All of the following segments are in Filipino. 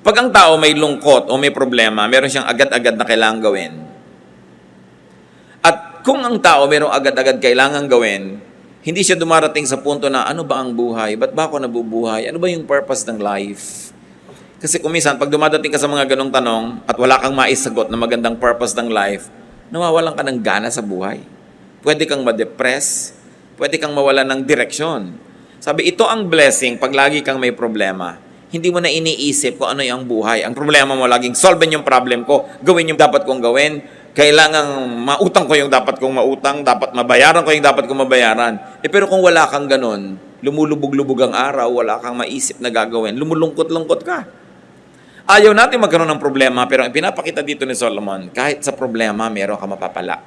Pag ang tao may lungkot o may problema, meron siyang agad-agad na kailangang gawin. At kung ang tao merong agad-agad kailangang gawin, hindi siya dumarating sa punto na, ano ba ang buhay? Ba't ba ako nabubuhay? Ano ba yung purpose ng life? Kasi kung minsan, pag dumadating ka sa mga ganong tanong at wala kang maisagot na magandang purpose ng life, nawawalan ka ng gana sa buhay. Pwede kang ma-depress, pwede kang mawalan ng direksyon. Sabi, ito ang blessing pag lagi kang may problema. Hindi mo na iniisip kung ano yung buhay. Ang problema mo, laging solve yung problem ko, gawin yung dapat kong gawin, kailangang mautang ko yung dapat kong mautang, dapat mabayaran ko yung dapat kong mabayaran. Pero kung wala kang ganun, lumulubog-lubog ang araw, wala kang maisip na gagawin, lumulungkot-lungkot ka. Ayaw natin magkaroon ng problema, pero ang pinapakita dito ni Solomon, kahit sa problema, meron ka mapapala.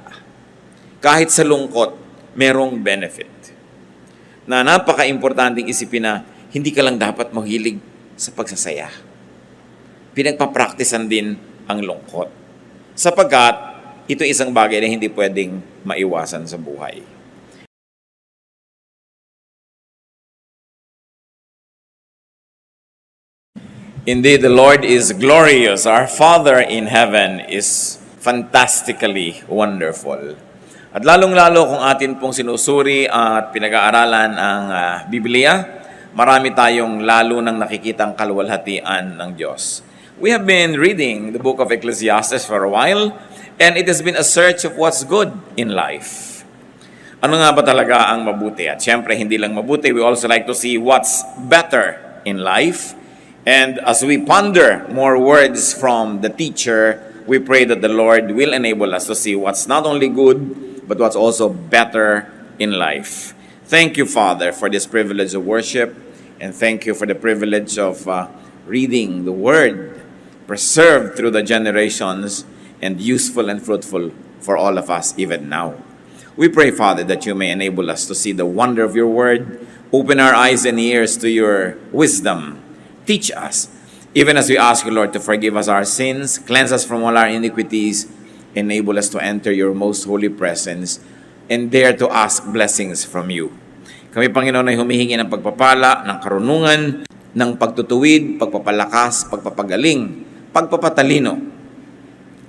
Kahit sa lungkot, merong benefit. Na napaka-importanting isipin na hindi ka lang dapat mahilig sa pagsasaya. Pinagpapraktisan din ang lungkot. Sapagkat, ito isang bagay na hindi pwedeng maiwasan sa buhay. Indeed, the Lord is glorious. Our Father in heaven is fantastically wonderful. At lalong-lalo kung atin pong sinusuri at pinag-aaralan ang Biblia, marami tayong lalo nang nakikitang kaluwalhatian ng Diyos. We have been reading the book of Ecclesiastes for a while, and it has been a search of what's good in life. Ano nga ba talaga ang mabuti? At syempre, hindi lang mabuti, we also like to see what's better in life. And as we ponder more words from the teacher, we pray that the Lord will enable us to see what's not only good, but what's also better in life. Thank you, Father, for this privilege of worship, and thank you for the privilege of reading the Word, preserved through the generations, and useful and fruitful for all of us even now. We pray, Father, that you may enable us to see the wonder of your Word, open our eyes and ears to your wisdom, teach us, even as we ask you, Lord, to forgive us our sins, cleanse us from all our iniquities, enable us to enter your most holy presence, and dare to ask blessings from you. Kami, Panginoon, ay humihingi ng pagpapala, ng karunungan, ng pagtutuwid, pagpapalakas, pagpapagaling, pagpapatalino.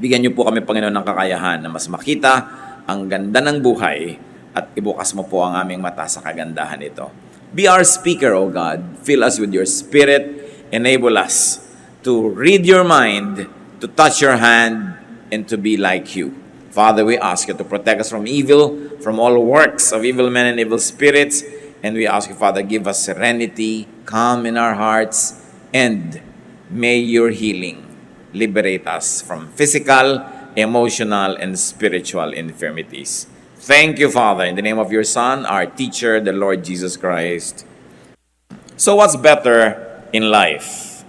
Bigyan niyo po kami, Panginoon, ng kakayahan na mas makita ang ganda ng buhay at ibukas mo po ang aming mata sa kagandahan ito. Be our speaker, O God. Fill us with your Spirit. Enable us to read your mind, to touch your hand, and to be like you. Father, we ask you to protect us from evil, from all works of evil men and evil spirits. And we ask you, Father, give us serenity, calm in our hearts, and may your healing liberate us from physical, emotional, and spiritual infirmities. Thank you, Father, in the name of your Son, our teacher, the Lord Jesus Christ. So what's better in life?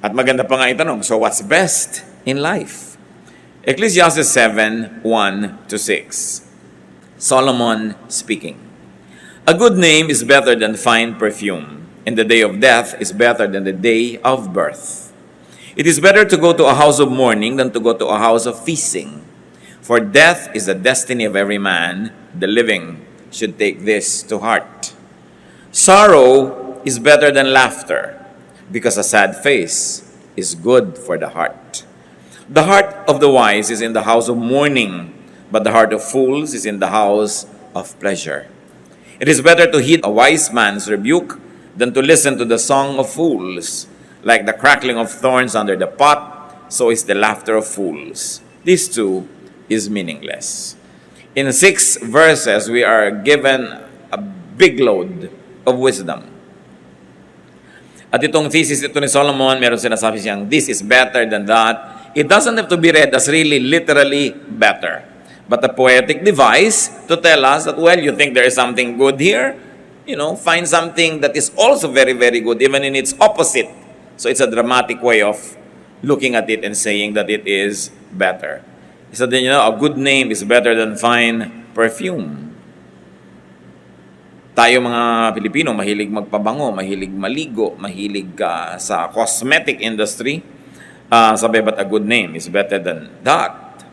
At maganda pa nga itanong, so what's best in life? Ecclesiastes 7:1-6. Solomon speaking. A good name is better than fine perfume, and the day of death is better than the day of birth. It is better to go to a house of mourning than to go to a house of feasting. For death is the destiny of every man. The living should take this to heart. Sorrow is better than laughter, because a sad face is good for the heart. The heart of the wise is in the house of mourning, but the heart of fools is in the house of pleasure. It is better to heed a wise man's rebuke than to listen to the song of fools. Like the crackling of thorns under the pot, so is the laughter of fools. This too is meaningless. In 6 verses, we are given a big load of wisdom. At itong thesis ito ni Solomon, meron sinasabi siyang, this is better than that. It doesn't have to be read as really literally better, but a poetic device to tell us that, well, you think there is something good here? Find something that is also very, very good, even in its opposite. So it's a dramatic way of looking at it and saying that it is better. So then, a good name is better than fine perfume. Tayo mga Pilipino, mahilig magpabango, mahilig maligo, mahilig sa cosmetic industry. Sabi, but a good name is better than that.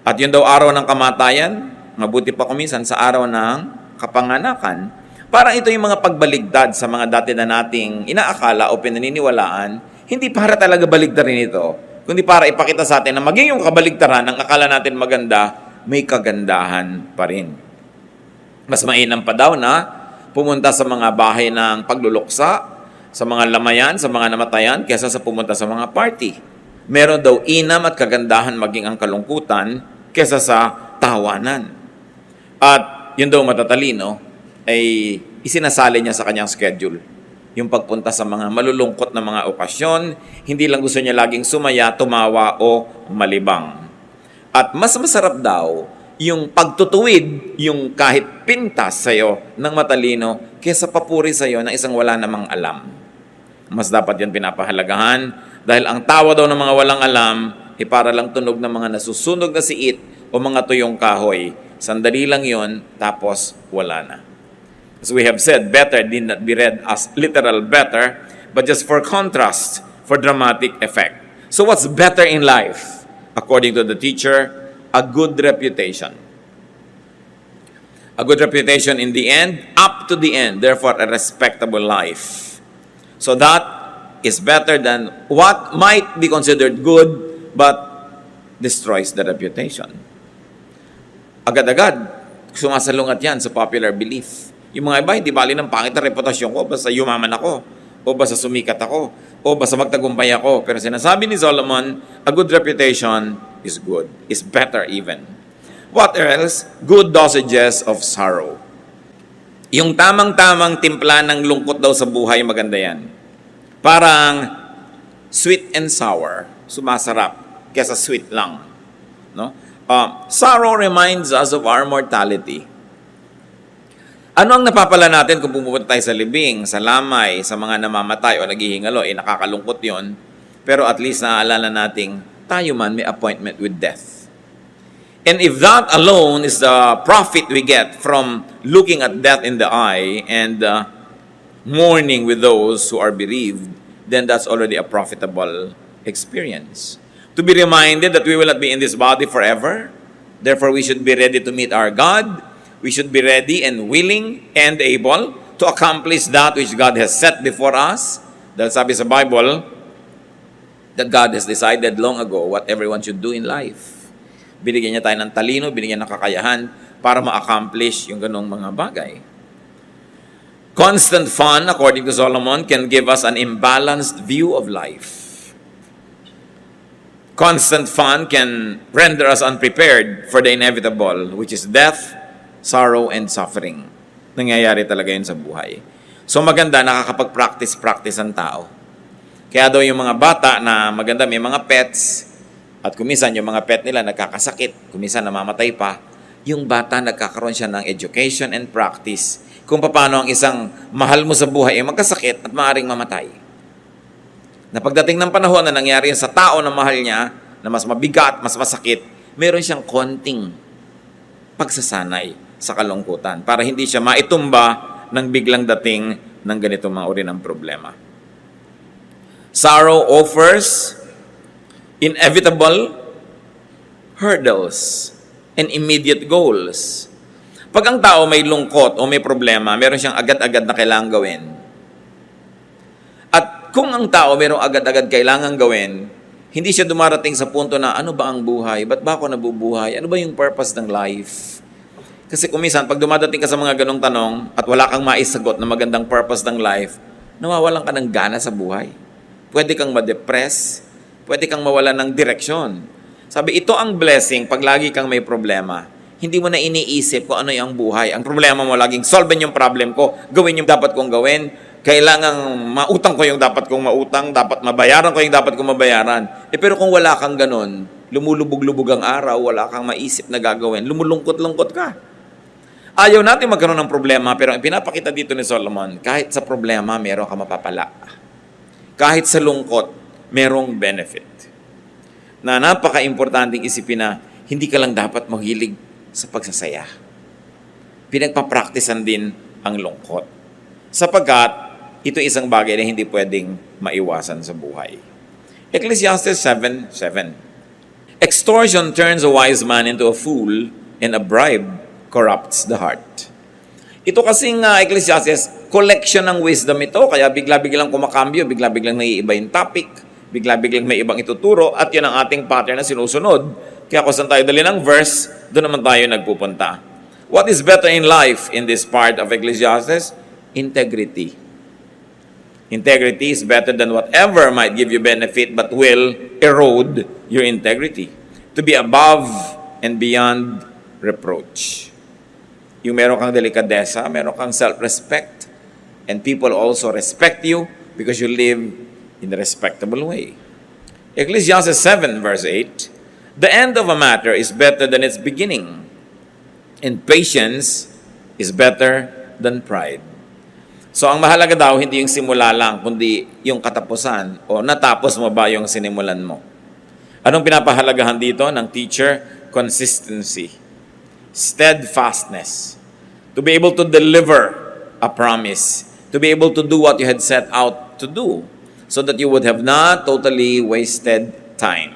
At yun daw araw ng kamatayan, mabuti pa kuminsan sa araw ng kapanganakan. Parang ito yung mga pagbaligtad sa mga dati na nating inaakala o pinaniniwalaan, hindi para talaga baligtarin ito, kundi para ipakita sa atin na maging yung kabaligtaran ng akala natin maganda, may kagandahan pa rin. Mas mainam pa daw na pumunta sa mga bahay ng pagluluksa, sa mga lamayan, sa mga namatayan, kaysa sa pumunta sa mga party. Meron daw inam at kagandahan maging ang kalungkutan kaysa sa tawanan. At yun daw matatalino ay isinasali niya sa kanyang schedule. Yung pagpunta sa mga malulungkot na mga okasyon, hindi lang gusto niya laging sumaya, tumawa o malibang. At mas masarap daw yung pagtutuwid, yung kahit pintas sa'yo ng matalino kaysa papuri sa'yo ng isang wala namang alam. Mas dapat yan pinapahalagahan dahil ang tawa daw ng mga walang alam ay para lang tunog ng mga nasusunog na siit o mga tuyong kahoy. Sandali lang yon, tapos wala na. As we have said, better did not be read as literal better, but just for contrast, for dramatic effect. So what's better in life? According to the teacher, a good reputation. A good reputation in the end, up to the end, therefore a respectable life. So that is better than what might be considered good, but destroys the reputation. Agad-agad, sumasalungat yan sa popular belief. Yung mga iba, hindi bali ng pangit na reputasyon ko, basta yumaman ako, o basta sumikat ako, o basta magtagumpay ako. Pero sinasabi ni Solomon, a good reputation is good, is better even. What else? Good dosages of sorrow. Yung tamang-tamang timpla ng lungkot daw sa buhay, maganda yan. Parang sweet and sour, sumasarap, kesa sweet lang. No? Sorrow reminds us of our mortality. Ano ang napapala natin kung pumunta tayo sa libing, sa lamay, sa mga namamatay o naghihingalo? Nakakalungkot yon. Pero at least naaalala nating tayo man may appointment with death. And if that alone is the profit we get from looking at death in the eye and mourning with those who are bereaved, then that's already a profitable experience. To be reminded that we will not be in this body forever, therefore we should be ready to meet our God. We should be ready and willing and able to accomplish that which God has set before us. Dahil sabi sa Bible, that God has decided long ago what everyone should do in life. Binigyan niya tayo ng talino, binigyan ng kakayahan para ma-accomplish yung ganong mga bagay. Constant fun, according to Solomon, can give us an imbalanced view of life. Constant fun can render us unprepared for the inevitable, which is death, sorrow, and suffering. Nangyayari talaga yun sa buhay. So maganda, nakakapag-practice ang tao. Kaya daw yung mga bata na maganda, may mga pets, at kumisan yung mga pet nila nagkakasakit, kumisan namamatay pa, yung bata nagkakaroon siya ng education and practice kung paano ang isang mahal mo sa buhay ay magkasakit at maaaring mamatay. Na pagdating ng panahon na nangyari yun sa tao na mahal niya, na mas mabigat, mas masakit, meron siyang konting pagsasanay sa kalungkutan para hindi siya maitumba ng biglang dating ng ganitong mga uri ng problema. Sorrow offers inevitable hurdles and immediate goals. Pag ang tao may lungkot o may problema, meron siyang agad-agad na kailangang gawin. At kung ang tao mayroong agad-agad kailangang gawin, hindi siya dumarating sa punto na ano ba ang buhay? Ba't ba ako nabubuhay? Ano ba yung purpose ng life? Kasi kumisan, pag dumadating ka sa mga ganong tanong at wala kang maisagot na magandang purpose ng life, nawawalan ka ng gana sa buhay. Pwede kang ma-depress, pwede kang mawalan ng direksyon. Sabi, ito ang blessing pag lagi kang may problema. Hindi mo na iniisip kung ano yung buhay. Ang problema mo, laging solve yung problem ko, gawin yung dapat kong gawin, kailangang mautang ko yung dapat kong mautang, dapat mabayaran ko yung dapat kong mabayaran. Pero kung wala kang ganun, lumulubog-lubog ang araw, wala kang maisip na gagawin, lumulungkot-lungkot ka. Ayaw natin magkaroon ng problema, pero ang pinapakita dito ni Solomon, kahit sa problema, meron ka mapapala. Kahit sa lungkot, merong benefit. Na napaka-importanting isipin na hindi ka lang dapat maghilig sa pagsasaya. Pinagpapraktisan din ang lungkot. Sapagkat, ito isang bagay na hindi pwedeng maiwasan sa buhay. Ecclesiastes 7:7. Extortion turns a wise man into a fool, and a bribe corrupts the heart. Ito kasing Ecclesiastes, collection ng wisdom ito, kaya bigla-biglang kumakambyo, bigla-biglang naiiba yung topic, bigla-biglang may ibang ituturo, at yun ang ating pattern na sinusunod. Kaya kung saan tayo dali ng verse, doon naman tayo nagpupunta. What is better in life in this part of Ecclesiastes? Integrity. Integrity is better than whatever might give you benefit but will erode your integrity. To be above and beyond reproach. Yung meron kang delikadesa, meron kang self-respect, and people also respect you because you live in a respectable way. Ecclesiastes 7 verse 8, the end of a matter is better than its beginning, and patience is better than pride. So, ang mahalaga daw, hindi yung simula lang, kundi yung katapusan, o natapos mo ba yung sinimulan mo. Anong pinapahalagahan dito ng teacher? Consistency. Steadfastness. To be able to deliver a promise. To be able to do what you had set out to do. So that you would have not totally wasted time.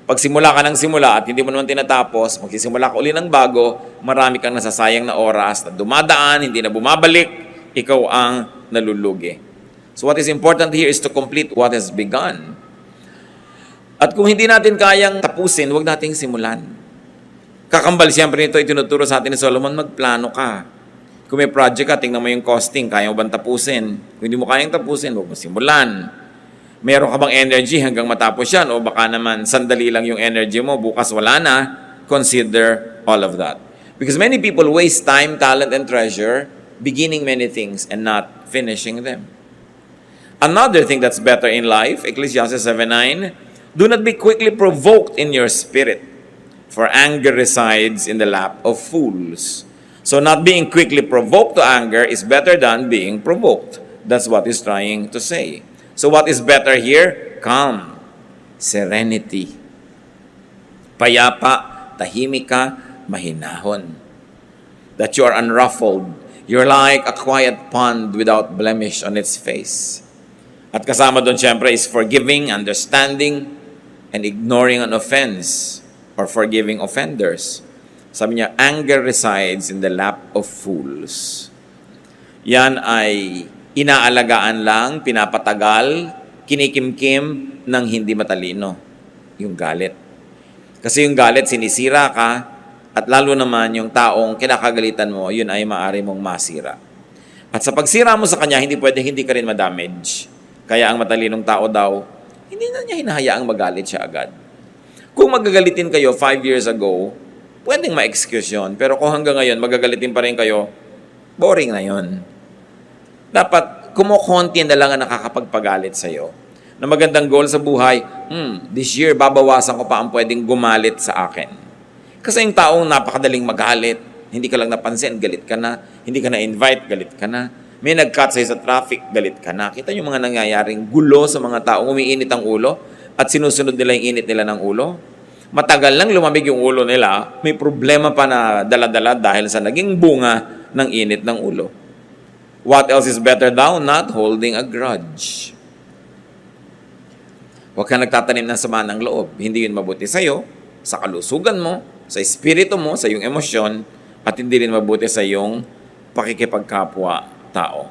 Pag simula ka ng simula at hindi mo naman tinatapos, magsisimula ka uli ng bago, marami kang nasasayang na oras na dumadaan, hindi na bumabalik, ikaw ang nalulugi. So what is important here is to complete what has begun. At kung hindi natin kayang tapusin, huwag nating simulan. Kakambal siyempre nito, itinuturo sa atin ni Solomon, magplano ka. Kung may project ka, tingnan mo yung costing, kaya mo bang tapusin? Kung hindi mo kayang tapusin, huwag mo simulan. Meron ka bang energy hanggang matapos yan? O baka naman, sandali lang yung energy mo, bukas wala na, consider all of that. Because many people waste time, talent, and treasure beginning many things and not finishing them. Another thing that's better in life, Ecclesiastes 7:9, do not be quickly provoked in your spirit, for anger resides in the lap of fools. So not being quickly provoked to anger is better than being provoked. That's what he's trying to say. So what is better here? Calm, serenity, payapa, tahimik ka, mahinahon. That you are unruffled. You're like a quiet pond without blemish on its face. At kasama doon siyempre is forgiving, understanding, and ignoring an offense or forgiving offenders. Sabi niya, anger resides in the lap of fools. Yan ay inaalagaan lang, pinapatagal, kinikimkim ng hindi matalino. Yung galit. Kasi yung galit, sinisira ka, at lalo naman yung taong kinakagalitan mo, yun ay maaari mong masira. At sa pagsira mo sa kanya, hindi ka rin madamage. Kaya ang matalinong tao daw, hindi na niya hinahayaang magalit siya agad. Kung magagalitin kayo 5 years ago, pwedeng ma-excuse yun. Pero kung hanggang ngayon, magagalitin pa rin kayo, boring na yun. Dapat, kumukonti na lang ang nakakapagpagalit sa'yo. Na magandang goal sa buhay, this year, babawasan ko pa ang pwedeng gumalit sa akin. Kasi yung taong napakadaling magalit, hindi ka lang napansin, galit ka na. Hindi ka na-invite, galit ka na. May nag-cut sa'yo sa traffic, galit ka na. Kita yung mga nangyayaring gulo sa mga taong umiinit ang ulo at sinusunod nila yung init nila ng ulo. Matagal lang lumamig yung ulo nila, may problema pa na dala-dala dahil sa naging bunga ng init ng ulo. What else is better daw? Not holding a grudge. Huwag ka nagtatanim ng sama ng loob. Hindi yun mabuti sa'yo, sa kalusugan mo, sa espiritu mo, sa iyong emosyon, at hindi rin mabuti sa iyong pakikipagkapwa-tao.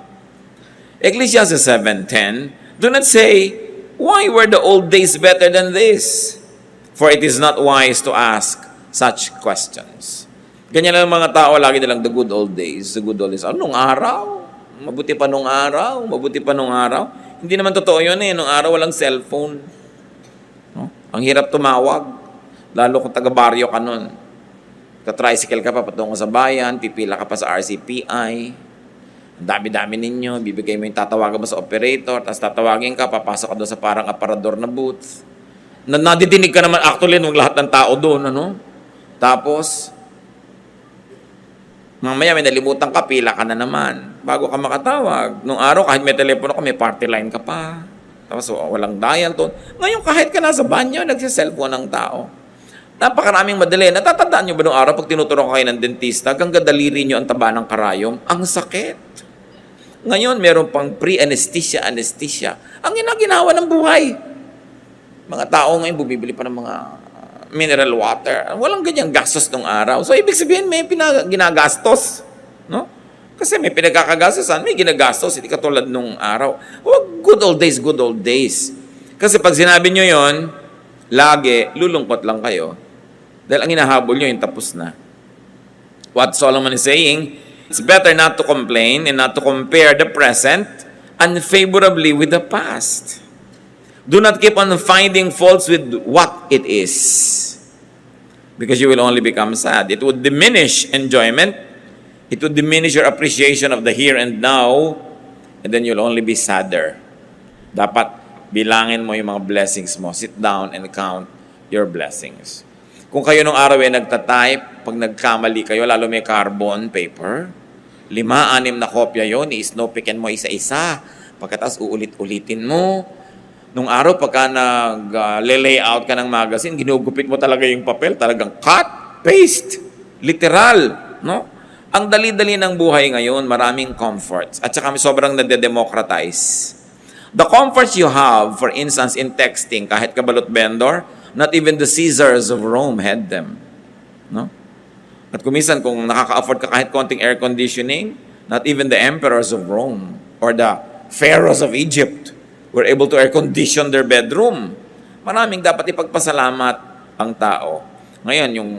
Ecclesiastes 7:10, do not say, why were the old days better than this? For it is not wise to ask such questions. Ganyan lang mga tao, lagi nilang the good old days, the good old days. Nung araw? Mabuti pa nung araw? Mabuti pa nung araw? Hindi naman totoo yun eh. Nung araw walang cellphone. No? Ang hirap tumawag. Lalo kung taga-baryo ka nun. Ka-tricycle ka pa patungo sa bayan, pipila ka pa sa RCPI. Ang dami-dami ninyo, bibigay mo yung tatawagan mo sa operator, tapos tatawagin ka, papasok ka doon sa parang aparador na booth. Nadidinig ka naman actually nung lahat ng tao doon, ano? Tapos, mamaya may nalimutan ka, pila ka na naman. Bago ka makatawag. Nung araw, kahit may telepono ka, may party line ka pa. Tapos walang dial doon. Ngayon, kahit ka nasa banyo, nagsiselfone ng tao. Napakaraming madali. Natatandaan nyo ba nung araw, pag tinuturo ko kayo ng dentista, hanggang daliri nyo ang taba ng karayom, ang sakit. Ngayon, meron pang pre-anesthesia, anesthesia. Ang ginawa ng buhay. Mga tao ngayon, bumibili pa ng mga mineral water. Walang ganyang gastos nung araw. So, ibig sabihin, may ginagastos. No? Kasi may pinagkakagastosan, may ginagastos, hindi katulad nung araw. Huwag good old days, good old days. Kasi pag sinabi nyo yon, lagi, lulungkot lang kayo. Dahil ang hinahabol nyo, yung tapos na. What Solomon is saying, it's better not to complain and not to compare the present unfavorably with the past. Do not keep on finding faults with what it is. Because you will only become sad. It would diminish enjoyment. It would diminish your appreciation of the here and now, and then you'll only be sadder. Dapat bilangin mo yung mga blessings mo. Sit down and count your blessings. Kung kayo nung araw ay nagtatype, pag nagkamali kayo, lalo may carbon paper, 5-6 na kopya yon, i-snowpickin mo isa-isa. Pagkatapos uulit-ulitin mo. Nung araw, pagka nag-layout ka ng magazine, ginugupit mo talaga yung papel, talagang cut, paste, literal, no? Ang dali-dali ng buhay ngayon, maraming comforts. At saka sobrang nade-democratize. The comforts you have, for instance, in texting, kahit kabalot vendor, not even the Caesars of Rome had them. No? At kumisan, kung nakaka-afford ka kahit konting air conditioning, not even the emperors of Rome or the pharaohs of Egypt were able to air condition their bedroom. Maraming dapat ipagpasalamat ang tao. Ngayon, yung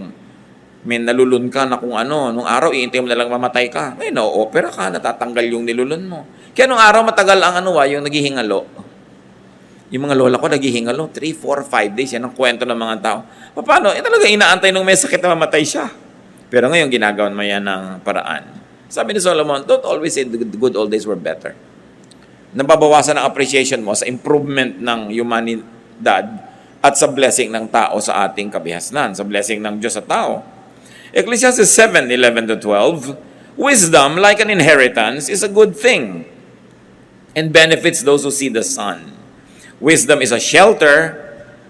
may nalulun ka na kung ano, nung araw, iintay mo na lang mamatay ka. Ngayon, opera ka, natatanggal yung nilulun mo. Kaya nung araw, matagal ang yung naghihingalo. Yung mga lola ko, naghihingalo, 3, 4, 5 days. Yan ang kwento ng mga tao. Paano? Talaga inaantay nung may sakit na mamatay siya. Pero ngayon, ginagawan mo yan ng paraan. Sabi ni Solomon, don't always say the good old days were better. Nababawasan ang appreciation mo sa improvement ng humanidad at sa blessing ng tao sa ating kabihasnan, sa blessing ng Diyos sa tao. Ecclesiastes 7:11-12, wisdom, like an inheritance, is a good thing and benefits those who see the sun. Wisdom is a shelter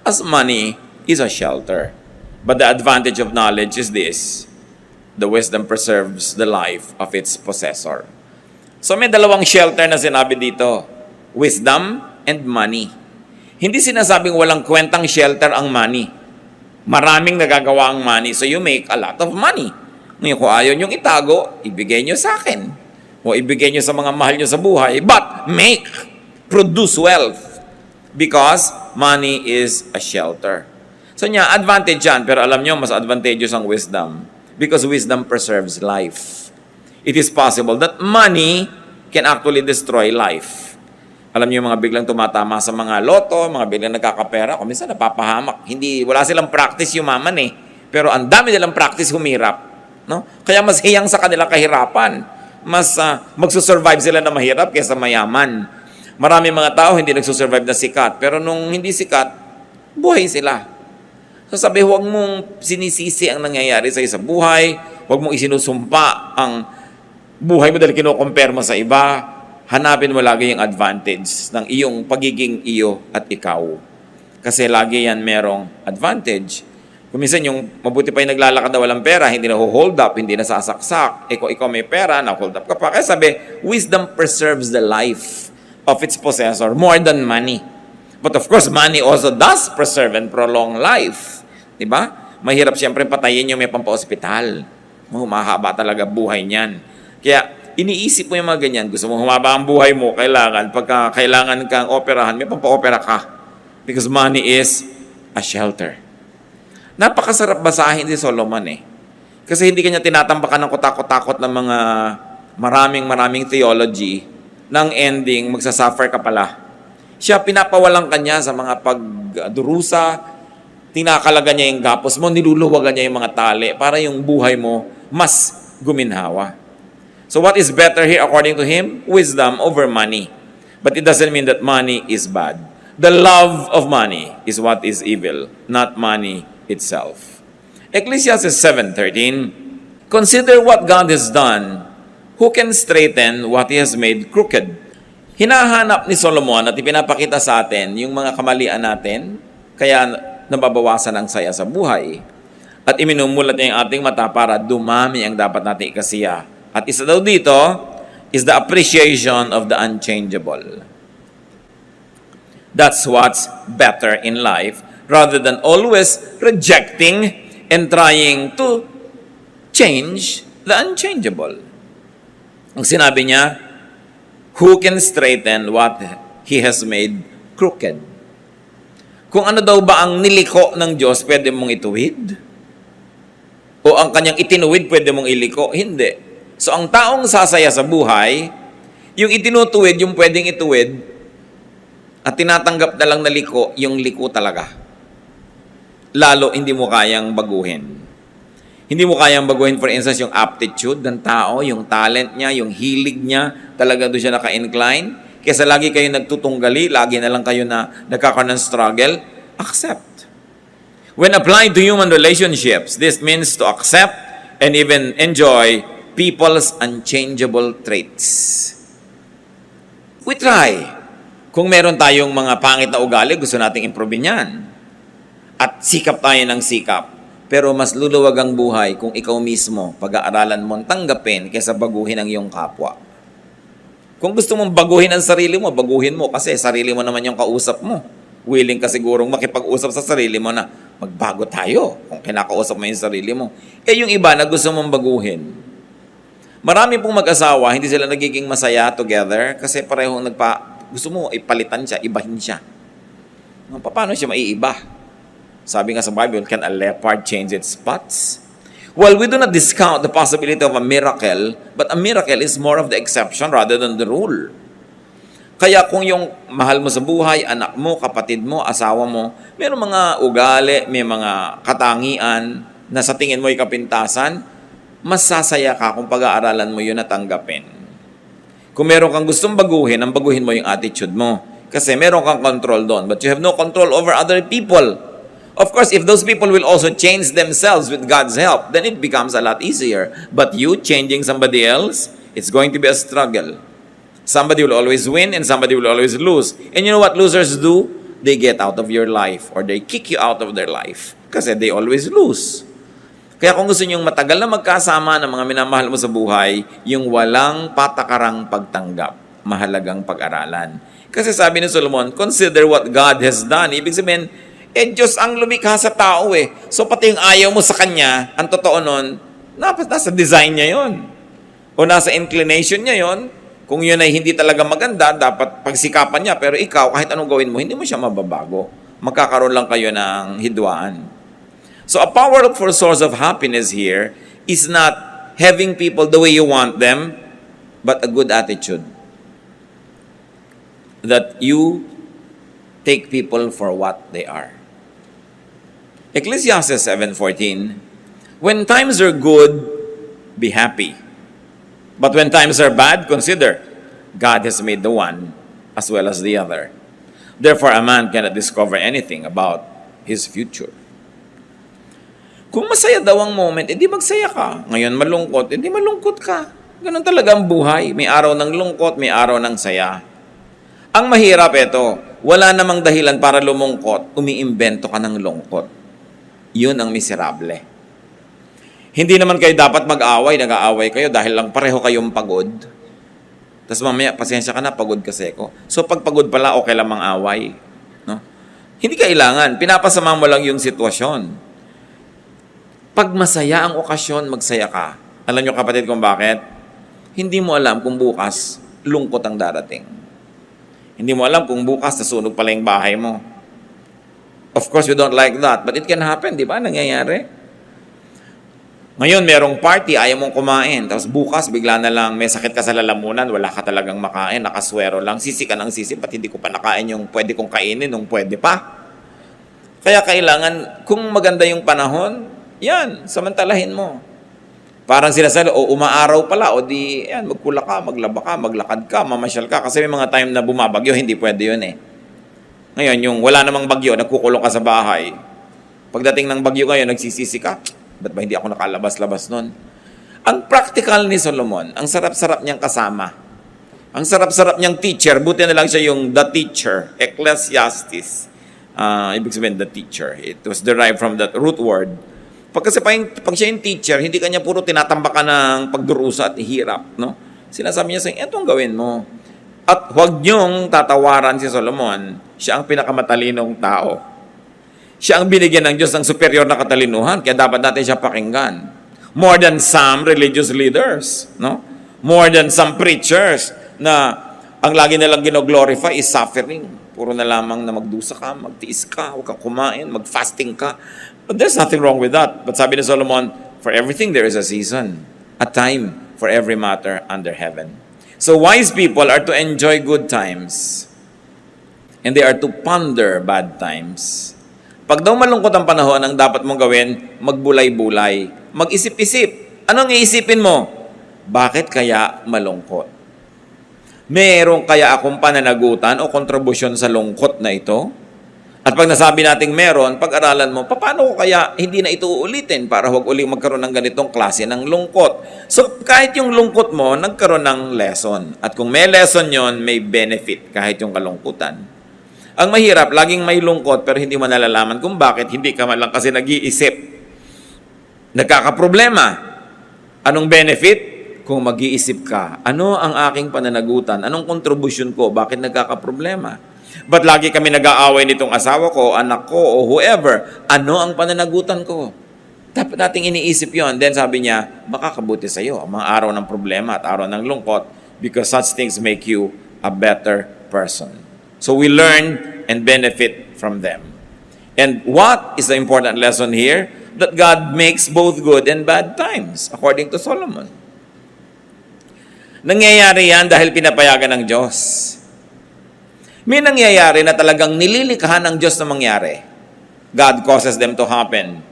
as money is a shelter. But the advantage of knowledge is this: the wisdom preserves the life of its possessor. So may dalawang shelter na sinabi dito, wisdom and money. Hindi sinasabing walang kwentang shelter ang money. Maraming nagagawa ang money, so you make a lot of money. Ngayon, kung ayaw niyong itago, ibigay niyo sa akin. O ibigay niyo sa mga mahal niyo sa buhay. But produce wealth. Because money is a shelter. So niya, advantage yan. Pero alam niyo, mas advantageous ang wisdom. Because wisdom preserves life. It is possible that money can actually destroy life. Alam niyo yung mga biglang tumatama sa mga loto, mga biglang nagkakapera, kung minsan napapahamak. Wala silang practice yumaman eh. Pero ang dami nilang practice humirap. No? Kaya mas hiyang sa kanilang kahirapan. Mas magsusurvive sila na mahirap kaysa mayaman. Marami mga tao hindi nagsusurvive na sikat. Pero nung hindi sikat, buhay sila. So sabi, huwag mong sinisisi ang nangyayari sa isang buhay. Huwag mong isinusumpa ang buhay mo dahil kino-compare mo sa iba. Hanapin mo lagi yung advantage ng iyong pagiging iyo at ikaw. Kasi lagi yan merong advantage. Kung minsan yung mabuti pa yung naglalakad na walang pera, hindi na hold up, hindi na sasaksak. Kung ikaw may pera, na-hold up ka pa. Kaya sabi, wisdom preserves the life of its possessor more than money. But of course, money also does preserve and prolong life. Diba? Mahirap siyempre patayin yung may pampa-hospital. Mahaba talaga buhay niyan. Kaya, iniisip mo yung mga ganyan. Gusto mo humaba ang buhay mo, pagka kailangan kang operahan, may pampa-opera ka. Because money is a shelter. Napakasarap basahin si Solomon eh. Kasi hindi kanya tinatambakan ng kutakot-takot ng mga maraming theology ng ending, magsasuffer ka pala. Siya pinapawalan kanya sa mga pagdurusa, tinakalaga niya yung gapos mo, niluluwagan niya yung mga tali para yung buhay mo mas guminhawa. So what is better here according to him? Wisdom over money. But it doesn't mean that money is bad. The love of money is what is evil, not money itself. Ecclesiastes 7:13, consider what God has done. Who can straighten what He has made crooked? Hinahanap ni Solomon at ipinapakita sa atin yung mga kamalian natin, kaya nababawasan ang saya sa buhay. At iminumulat niya yung ating mata para dumami ang dapat natin ikasiya. At isa daw dito is the appreciation of the unchangeable. That's what's better in life rather than always rejecting and trying to change the unchangeable. Ang sinabi niya, who can straighten what He has made crooked? Kung ano daw ba ang niliko ng Diyos, pwede mong ituwid? O ang kanyang itinuwid, pwede mong iliko? Hindi. So ang taong sasaya sa buhay, yung itinutuwid, yung pwedeng ituwid, at tinatanggap na lang na liko, yung liko talaga. Lalo, hindi mo kayang baguhin. Hindi mo kayang baguhin, for instance, yung aptitude ng tao, yung talent niya, yung hilig niya, talaga doon siya naka-incline. Kesa lagi kayo nagtutunggali, lagi na lang kayo na nagkakaroon ng struggle, accept. When applied to human relationships, this means to accept and even enjoy people's unchangeable traits. We try. Kung meron tayong mga pangit na ugali, gusto nating improve yan. At sikap tayo ng sikap. Pero mas luluwag ang buhay kung ikaw mismo, pag-aaralan mo, tanggapin kaysa baguhin ang iyong kapwa. Kung gusto mong baguhin ang sarili mo, baguhin mo kasi sarili mo naman yung kausap mo. Willing ka sigurong makipag-usap sa sarili mo na magbago tayo kung kinakausap mo yung sarili mo. Eh yung iba na gusto mong baguhin. Marami pong mag-asawa, hindi sila nagiging masaya together kasi parehong gusto mo ipalitan siya, ibahin siya. Paano siya maiiba? Sabi nga sa Bible, can a leopard change its spots? Well, we do not discount the possibility of a miracle, but a miracle is more of the exception rather than the rule. Kaya kung yung mahal mo sa buhay, anak mo, kapatid mo, asawa mo, may mga ugali, may mga katangian na sa tingin mo ay kapintasan, mas sasaya ka kung pag-aaralan mo yun at tanggapin. Kung meron kang gustong baguhin, ang baguhin mo yung attitude mo. Kasi meron kang control doon, but you have no control over other people. Of course, if those people will also change themselves with God's help, then it becomes a lot easier. But you changing somebody else, it's going to be a struggle. Somebody will always win and somebody will always lose. And you know what losers do? They get out of your life or they kick you out of their life. Kasi they always lose. Kaya kung gusto nyong matagal na magkasama ng mga minamahal mo sa buhay, yung walang patakarang pagtanggap, mahalagang pag-aralan. Kasi sabi ni Solomon, consider what God has done. Ibig sabihin, Diyos ang lumikha sa tao eh. So pati yung ayaw mo sa Kanya, ang totoo nun, nasa design niya yon o nasa inclination niya yon. Kung yun ay hindi talaga maganda, dapat pagsikapan niya. Pero ikaw, kahit anong gawin mo, hindi mo siya mababago. Magkakaroon lang kayo ng hidwaan. So a powerful source of happiness here is not having people the way you want them, but a good attitude. That you take people for what they are. Ecclesiastes 7:14, when times are good, be happy. But when times are bad, consider, God has made the one as well as the other. Therefore, a man cannot discover anything about his future. Kung masaya daw ang moment, edi magsaya ka. Ngayon malungkot, edi malungkot ka. Ganun talaga ang buhay. May araw ng lungkot, may araw ng saya. Ang mahirap ito, wala namang dahilan para lumungkot, umiimbento ka ng lungkot. Yun ang miserable. Hindi naman kayo dapat mag-away, nag-aaway kayo dahil lang pareho kayong pagod. Tapos mamaya, pasensya ka na, pagod kasi ko. So pag pagod pala, okay lang mang-away. No? Hindi kailangan, pinapasama mo lang yung sitwasyon. Pag masaya ang okasyon, magsaya ka. Alam nyo kapatid kung bakit? Hindi mo alam kung bukas, lungkot ang darating. Hindi mo alam kung bukas nasunog pala yung bahay mo. Of course, we don't like that. But it can happen, di ba? Nangyayari. Ngayon, merong party, ayaw mong kumain. Tapos bukas, bigla na lang, may sakit ka sa lalamunan, wala ka talagang makain, nakaswero lang, sisi ka ng sisi, pati hindi ko pa nakain yung pwede kong kainin, nung pwede pa. Kaya kailangan, kung maganda yung panahon, yan, samantalahin mo. Parang sinasabi, o umaaraw pala, o di, yan, magkula ka, maglaba ka, maglakad ka, mamasyal ka. Kasi may mga time na bumabagyo, hindi pwede yun eh. Ngayon, yung wala namang bagyo, nagkukulong ka sa bahay. Pagdating ng bagyo ngayon, nagsisisi ka, ba't ba hindi ako nakalabas-labas nun? Ang practical ni Solomon, ang sarap-sarap niyang kasama. Ang sarap-sarap niyang teacher, buti na lang siya yung the teacher, Ecclesiastes. Ibig sabihin, the teacher. It was derived from that root word. Pag siya yung teacher, hindi kanya puro tinatambak ka ng pagdurusa at hirap. No? Sinasabi niya sa inyo, etong gawin mo. At huwag niyong tatawaran si Solomon, siya ang pinakamatalinong tao. Siya ang binigyan ng Diyos ng superior na katalinuhan, kaya dapat natin siya pakinggan. More than some religious leaders. No? More than some preachers na ang lagi nilang gino-glorify is suffering. Puro na lamang na magdusa ka, magtiis ka, huwag kang kumain, mag-fasting ka. But there's nothing wrong with that. But sabi ni Solomon, for everything there is a season, a time for every matter under heaven. So wise people are to enjoy good times, and they are to ponder bad times. Pag daw malungkot ang panahon, ang dapat mong gawin, magbulay-bulay, mag-isip-isip. Anong iisipin mo? Bakit kaya malungkot? Meron kaya akong pananagutan o kontribusyon sa lungkot na ito? At pag nasabi nating meron, pag-aralan mo, paano ko kaya hindi na ito uulitin para huwag uling magkaroon ng ganitong klase ng lungkot? So, kahit yung lungkot mo, nagkaroon ng lesson. At kung may lesson yon, may benefit kahit yung kalungkutan. Ang mahirap, laging may lungkot pero hindi mo nalalaman kung bakit hindi ka man lang kasi nag-iisip. Nagkakaproblema. Anong benefit? Kung mag-iisip ka, ano ang aking pananagutan? Anong kontribusyon ko? Bakit nagkakaproblema? Ba't lagi kami nag-aaway nitong asawa ko, anak ko, o whoever? Ano ang pananagutan ko? Dapat nating iniisip yon. Then sabi niya, makakabuti sa iyo ang mga araw ng problema at araw ng lungkot because such things make you a better person. So we learn and benefit from them. And what is the important lesson here? That God makes both good and bad times, according to Solomon. Nangyayari yan dahil pinapayagan ng Diyos. May nangyayari na talagang nililikha ng Diyos na mangyari. God causes them to happen.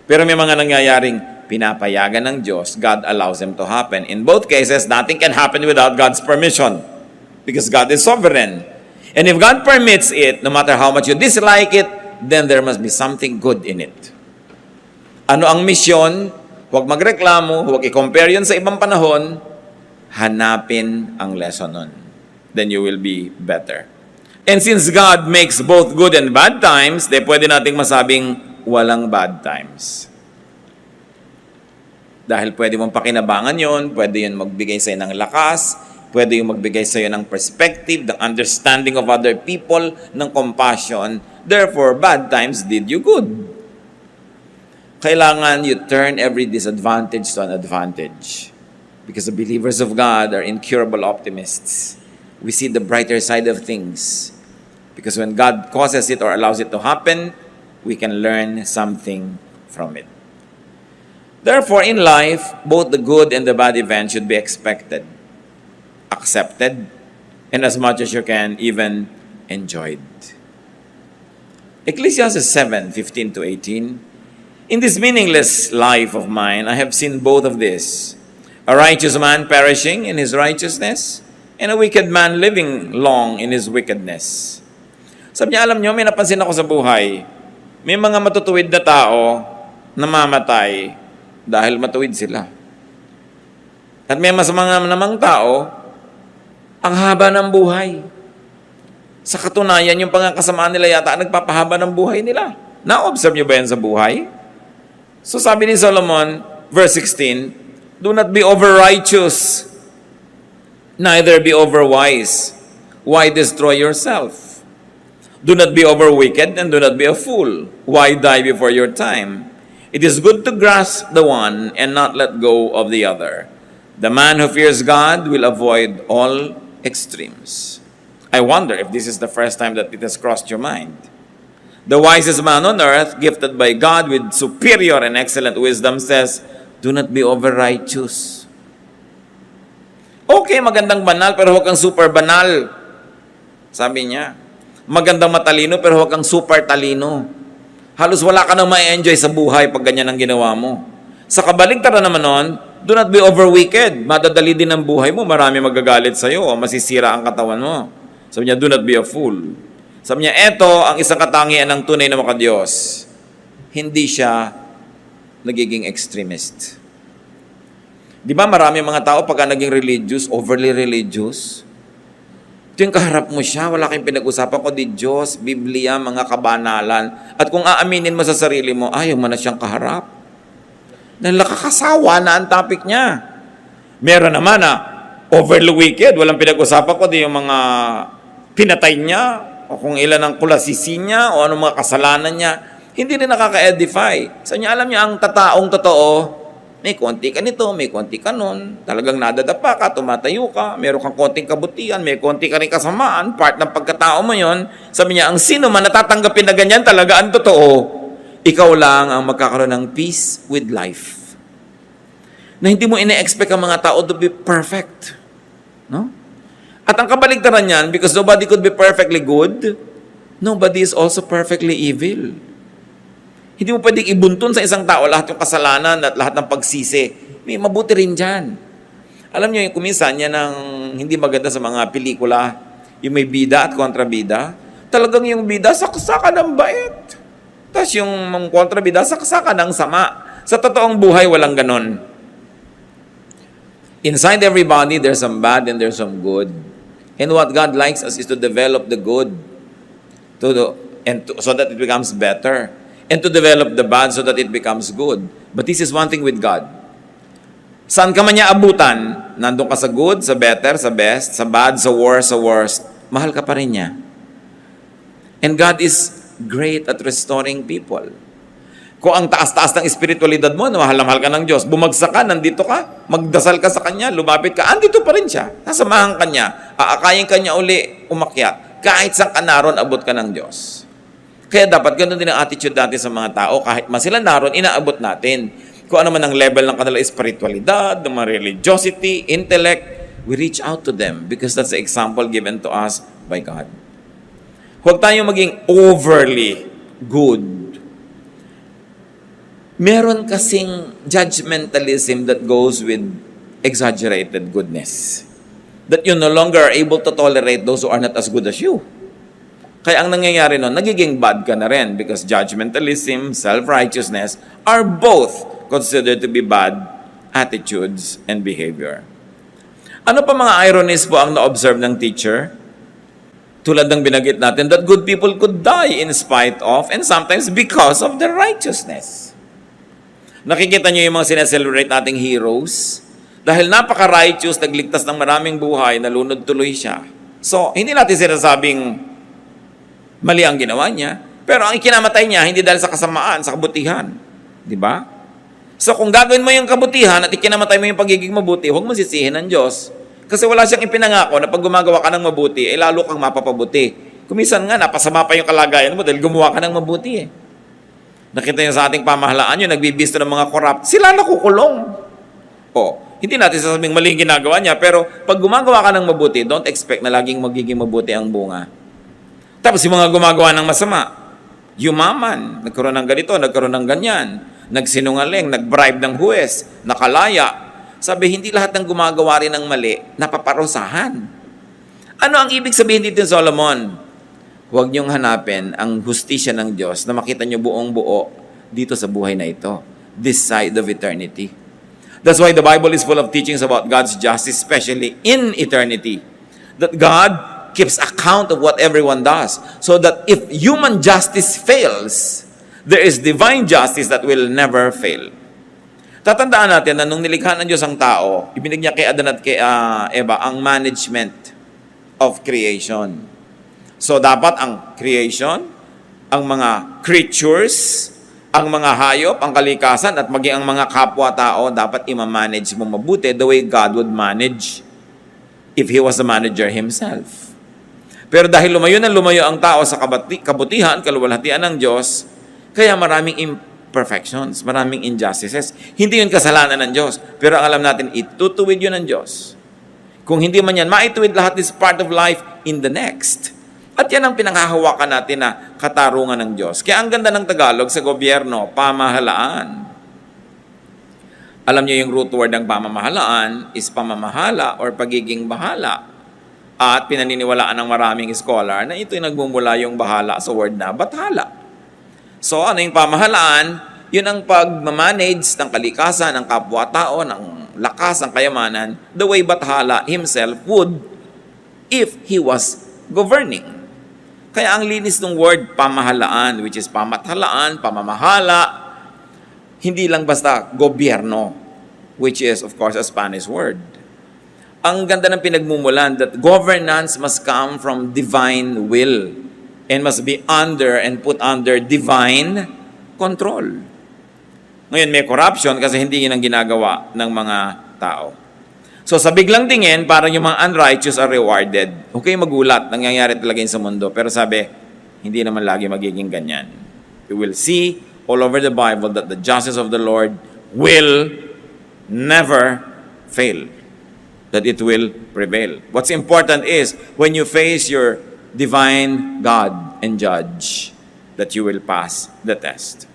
Pero may mga nangyayaring pinapayagan ng Diyos, God allows them to happen. In both cases, nothing can happen without God's permission because God is sovereign. And if God permits it, no matter how much you dislike it, then there must be something good in it. Ano ang misyon? Huwag magreklamo, huwag i-compare yun sa ibang panahon, hanapin ang lesson nun. Then you will be better. And since God makes both good and bad times, pwede nating masabing walang bad times. Dahil pwede mong pakinabangan yon, pwede yun magbigay sa'yo ng lakas, pwede yung magbigay sa'yo ng perspective, ng understanding of other people, ng compassion. Therefore, bad times did you good. Kailangan you turn every disadvantage to an advantage. Because the believers of God are incurable optimists. We see the brighter side of things. Because when God causes it or allows it to happen, we can learn something from it. Therefore, in life, both the good and the bad events should be expected, accepted, and as much as you can, even enjoyed. Ecclesiastes 7:15-18. In this meaningless life of mine, I have seen both of this. A righteous man perishing in his righteousness, and a wicked man living long in his wickedness. Sabi niya, alam niyo, may napansin ako sa buhay. May mga matutuwid na tao namamatay dahil matuwid sila. At may mas mga namang tao, ang haba ng buhay. Sa katunayan, yung pangakasamaan nila yata nagpapahaba ng buhay nila. Na-observe niyo ba yan sa buhay? So sabi ni Solomon, verse 16, do not be over-righteous, neither be over-wise. Why destroy yourself? Do not be over-wicked, and do not be a fool. Why die before your time? It is good to grasp the one and not let go of the other. The man who fears God will avoid all extremes. I wonder if this is the first time that it has crossed your mind. The wisest man on earth, gifted by God with superior and excellent wisdom, says, do not be over-righteous. Okay, magandang banal, pero huwag kang super banal. Sabi niya. Magandang matalino, pero huwag kang super talino. Halos wala ka nang ma-enjoy sa buhay pag ganyan ang ginawa mo. Sa kabaligtaran naman nun, do not be over-wicked. Madadali din ang buhay mo, marami magagalit sa'yo o masisira ang katawan mo. Sabi niya, do not be a fool. Sabi niya, eto ang isang katangian ng tunay na makadiyos. Hindi siya nagiging extremist. Di ba marami mga tao pagka naging religious, overly religious? Ito yung kaharap mo siya, wala kayong pinag-usapan ko di Diyos, Biblia, mga kabanalan. At kung aaminin mo sa sarili mo, ayaw mo na siyang kaharap. Nakakasawa na ang topic niya. Meron naman na overly wicked, walang pinag-usapan ko di yung mga pinatay niya, o kung ilan ang kulasisi niya, o anong mga kasalanan niya. Hindi rin nakaka-edify. Sa niya, alam niya, ang tataong totoo, May konti ka nito, may konti ka nun. Talagang nadadapa ka, tumatayo ka, meron kang konting kabutihan, may konti ka rin kasamaan, part ng pagkatao mo yon. Sabi niya, ang sino man natatanggapin na ganyan talaga ang totoo, ikaw lang ang magkakaroon ng peace with life. Na hindi mo ine-expect ang mga tao to be perfect. No? At ang kabaligtaran niyan, because nobody could be perfectly good, nobody is also perfectly evil. Hindi mo pwedeng ibuntun sa isang tao lahat yung kasalanan at lahat ng pagsisi. May mabuti rin dyan. Alam niyo, yung kuminsan yan ang hindi maganda sa mga pelikula, yung may bida at kontrabida. Talagang yung bida, saksakan ng bait. Tapos yung kontrabida, saksakan ng sama. Sa totoong buhay, walang ganon. Inside everybody, there's some bad and there's some good. And what God likes us is to develop the good so that it becomes better. And to develop the bad so that it becomes good. But this is one thing with God. Saan ka man niya abutan, nandun ka sa good, sa better, sa best, sa bad, sa worst, mahal ka pa rin niya. And God is great at restoring people. Kung ang taas-taas ng espiritualidad mo, mahal na mahal ka ng Diyos, bumagsak ka, nandito ka, magdasal ka sa Kanya, lumapit ka, andito pa rin siya. Nasamahan ka niya, aakayin ka niya uli, umakyat. Kahit saan ka naroon, abot ka ng Diyos. Kaya dapat ganun din ang attitude natin sa mga tao. Kahit man sila naroon, inaabot natin. Kung ano man ang level ng kanila espiritualidad, ng mga religiosity, intellect, we reach out to them because that's the example given to us by God. Huwag tayong maging overly good. Meron kasing judgmentalism that goes with exaggerated goodness. That you no longer are able to tolerate those who are not as good as you. Kaya ang nangyayari nun, nagiging bad ka na rin because judgmentalism, self-righteousness are both considered to be bad attitudes and behavior. Ano pa mga ironies po ang na-observe ng teacher? Tulad ng binagit natin, that good people could die in spite of and sometimes because of their righteousness. Nakikita niyo yung mga sineselebrate nating heroes? Dahil napaka-righteous, nagligtas ng maraming buhay, nalunod tuloy siya. So, hindi natin sinasabing mali ang ginawa niya, pero ang ikinamatay niya, hindi dahil sa kasamaan, sa kabutihan. Di ba? So, kung gagawin mo yung kabutihan at ikinamatay mo yung pagiging mabuti, huwag mo sisihin ng Diyos. Kasi wala siyang ipinangako na pag gumagawa ka ng mabuti, lalo kang mapapabuti. Kumisan nga, napasama pa yung kalagayan mo dahil gumawa ka ng mabuti eh. Nakita niyo sa ating pamahalaan yun, nagbibisto ng mga corrupt, sila nakukulong. Hindi natin sasabing maling ginagawa niya, pero pag gumagawa ka ng mabuti, don't expect na laging magiging mabuti ang bunga. Tapos yung mga gumagawa ng masama, yumaman, nagkaroon ng ganito, nagkaroon ng ganyan, nagsinungaling, nagbribe ng huwes, nakalaya. Sabi, hindi lahat ng gumagawa rin ng mali, napaparusahan. Ano ang ibig sabihin dito, Solomon? Huwag niyong hanapin ang hustisya ng Diyos na makita niyo buong buo dito sa buhay na ito, this side of eternity. That's why the Bible is full of teachings about God's justice, especially in eternity. That God keeps account of what everyone does. So that if human justice fails, there is divine justice that will never fail. Tatandaan natin na nung nilikha ng Diyos ang tao, ibinig niya kay Adan at kay Eva ang management of creation. So dapat ang creation, ang mga creatures, ang mga hayop, ang kalikasan, at maging ang mga kapwa-tao, dapat i-manage mo mabuti the way God would manage if He was the manager Himself. Pero dahil lumayo ang tao sa kabutihan, kaluwalhatian ng Diyos, kaya maraming imperfections, maraming injustices. Hindi yun kasalanan ng Diyos. Pero ang alam natin, itutuwid yun ng Diyos. Kung hindi man yan, maituwid lahat is part of life in the next. At yan ang pinanghahawakan natin na katarungan ng Diyos. Kaya ang ganda ng Tagalog sa gobyerno, pamahalaan. Alam niyo yung root word ng pamamahalaan is pamamahala or pagiging bahala. At pinaniniwalaan ng maraming scholar na ito'y nagmumula yung bahala sa word na bathala. So ano yung pamahalaan? Yun ang pag-manage ng kalikasan, ng kapwa-tao, ng lakas, ng kayamanan, the way Bathala himself would if he was governing. Kaya ang linis ng word pamahalaan, which is pamathalaan, pamamahala, hindi lang basta gobyerno, which is of course a Spanish word. Ang ganda ng pinagmumulan that governance must come from divine will and must be under and put under divine control. Ngayon, may corruption kasi hindi yun ang ginagawa ng mga tao. So, sa biglang tingin, parang yung mga unrighteous are rewarded. Okay, magulat. Nangyayari talaga yun sa mundo. Pero sabi, hindi naman lagi magiging ganyan. You will see all over the Bible that the justice of the Lord will never fail. That it will prevail. What's important is, when you face your divine God and judge, that you will pass the test.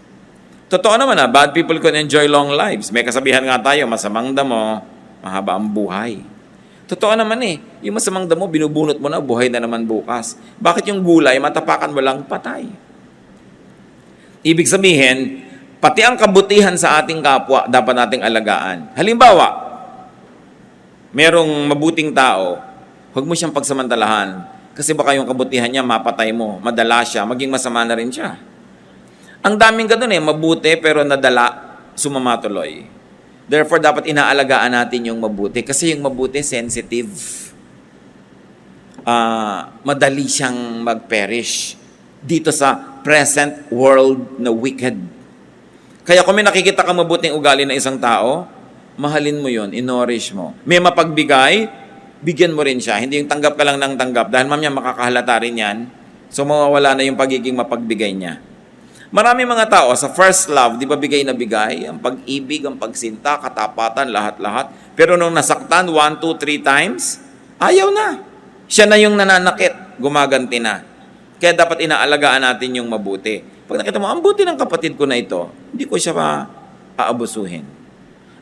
Totoo naman bad people can enjoy long lives. May kasabihan nga tayo, masamang damo, mahaba ang buhay. Totoo naman yung masamang damo, binubunot mo na, buhay na naman bukas. Bakit yung gulay, matapakan mo lang, patay? Ibig sabihin, pati ang kabutihan sa ating kapwa, dapat nating alagaan. Halimbawa, merong mabuting tao, huwag mo siyang pagsamantalahan. Kasi baka yung kabutihan niya, mapatay mo, madala siya, maging masama na rin siya. Ang daming ganun mabuti pero nadala, sumamatuloy. Therefore, dapat inaalagaan natin yung mabuti. Kasi yung mabuti, sensitive. Madali siyang mag-perish dito sa present world na wicked. Kaya kung may nakikita kang mabuting ugali ng isang tao, mahalin mo yun, inorish mo. May mapagbigay, bigyan mo rin siya. Hindi yung tanggap ka lang ng tanggap. Dahil mamaya makakahalata rin yan. So mawawala na yung pagiging mapagbigay niya. Marami mga tao sa first love, di ba bigay na bigay? Ang pag-ibig, ang pagsinta, katapatan, lahat-lahat. Pero nung nasaktan 1, 2, 3 times, ayaw na. Siya na yung nananakit, gumaganti na. Kaya dapat inaalagaan natin yung mabuti. Pag nakita mo, ang buti ng kapatid ko na ito, hindi ko siya aabusuhin.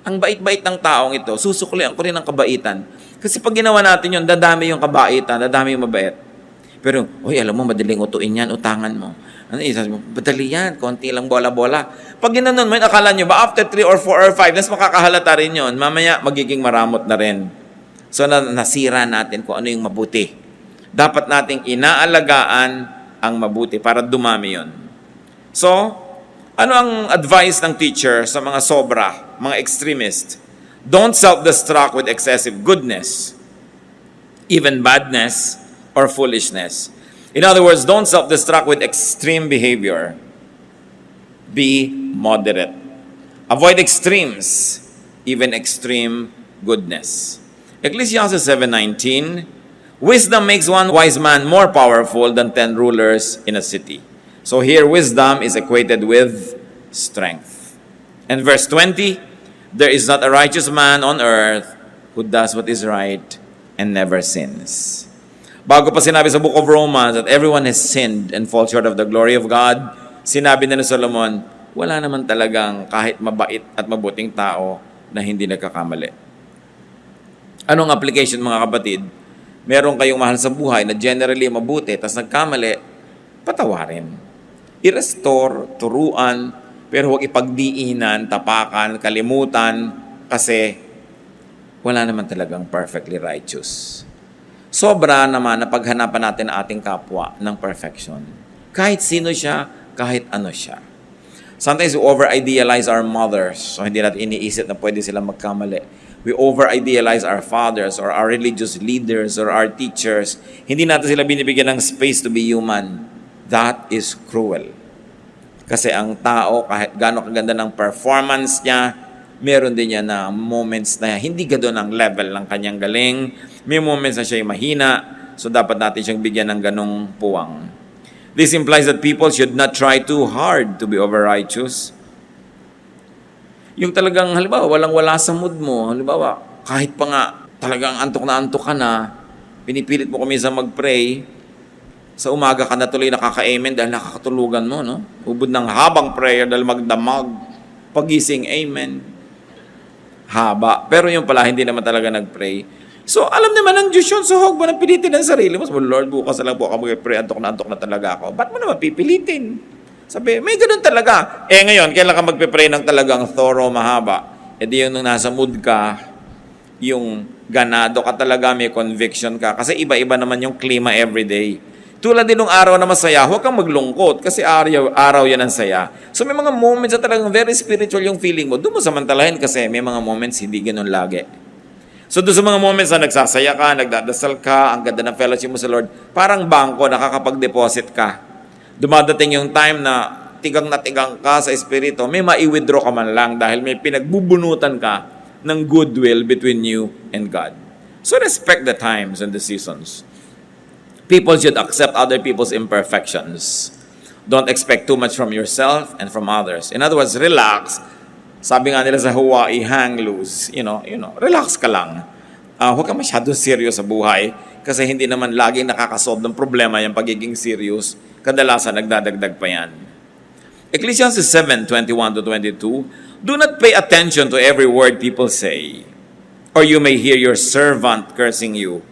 Ang bait-bait ng taong ito, susuklian ko rin ang kabaitan. Kasi pag ginawa natin yun, dadami yung kabaitan, dadami yung mabait. Pero, alam mo, madaling utuin yan, utangan mo. Sabi mo, madali yan, konti lang bola-bola. Pag ginanon mo, akala nyo ba, after 3 or 4 or 5, mas makakahalata rin yun. Mamaya, magiging maramot na rin. So, nasira natin kung ano yung mabuti. Dapat nating inaalagaan ang mabuti para dumami yun. So, ano ang advice ng teacher sa mga sobra, mga extremist? Don't self-destruct with excessive goodness, even badness, or foolishness. In other words, don't self-destruct with extreme behavior. Be moderate. Avoid extremes, even extreme goodness. Ecclesiastes 7:19, wisdom makes one wise man more powerful than 10 rulers in a city. So here, wisdom is equated with strength. And verse 20, there is not a righteous man on earth who does what is right and never sins. Bago pa sinabi sa book of Romans that everyone has sinned and falls short of the glory of God, sinabi na ni Solomon, wala naman talagang kahit mabait at mabuting tao na hindi nagkakamali. Anong application mga kapatid? Meron kayong mahal sa buhay na generally mabuti, tas nagkamali, patawarin. I-restore, turuan, pero huwag ipagdiinan, tapakan, kalimutan, kasi wala naman talagang perfectly righteous. Sobra naman na paghanapan natin ang ating kapwa ng perfection. Kahit sino siya, kahit ano siya. Sometimes we over-idealize our mothers. So hindi natin iniisip na pwede silang magkamali. We over-idealize our fathers or our religious leaders or our teachers. Hindi natin sila binibigyan ng space to be human. That is cruel. Kasi ang tao, kahit gaano kaganda ng performance niya, meron din niya na moments na hindi gano'n ang level ng kanyang galing. May moments na siya mahina, so dapat natin siyang bigyan ng ganong puwang. This implies that people should not try too hard to be over-righteous. Yung talagang, halimbawa, walang-wala sa mood mo. Halimbawa, kahit pa nga talagang antok ka na, pinipilit mo kuminsan mag-pray, sa umaga ka na tuloy nakaka-amen dahil nakakatulugan mo, no? Ubod ng habang prayer dahil magdamag. Pagising, amen. Haba. Pero yung pala, hindi naman talaga nag-pray. So, alam naman ng Diyos yun. So, huwag mo nang pilitin ang sarili mo. Sabi, Lord, bukas na lang po ako mag-pray. Antok na talaga ako. Ba't mo naman pipilitin? Sabi, may ganun talaga. Ngayon, kailan ka magpe-pray ng talagang thorough, mahaba? Di yung nung nasa mood ka, yung ganado ka talaga, may conviction ka. Kasi iba-iba naman yung klima everyday. Tulad din ng araw na masaya, huwag kang maglungkot kasi araw yan ang saya. So may mga moments na talagang very spiritual yung feeling mo. Doon mo samantalahin kasi may mga moments hindi ganun lagi. So doon sa mga moments na nagsasaya ka, nagdadasal ka, ang ganda ng fellowship mo sa Lord, parang bangko, nakakapag-deposit ka. Dumadating yung time na tigang na tigang ka sa espiritu, may mai-withdraw ka man lang dahil may pinagbubunutan ka ng goodwill between you and God. So respect the times and the seasons. People should accept other people's imperfections. Don't expect too much from yourself and from others. In other words, relax. Sabi nga nila sa Hawaii, hang loose. Relax ka lang. Huwag ka masyadong serious sa buhay kasi hindi naman laging nakakasolve ng problema yung pagiging serious. Kadalasan, nagdadagdag pa yan. Ecclesiastes 7:21-22, do not pay attention to every word people say, or you may hear your servant cursing you.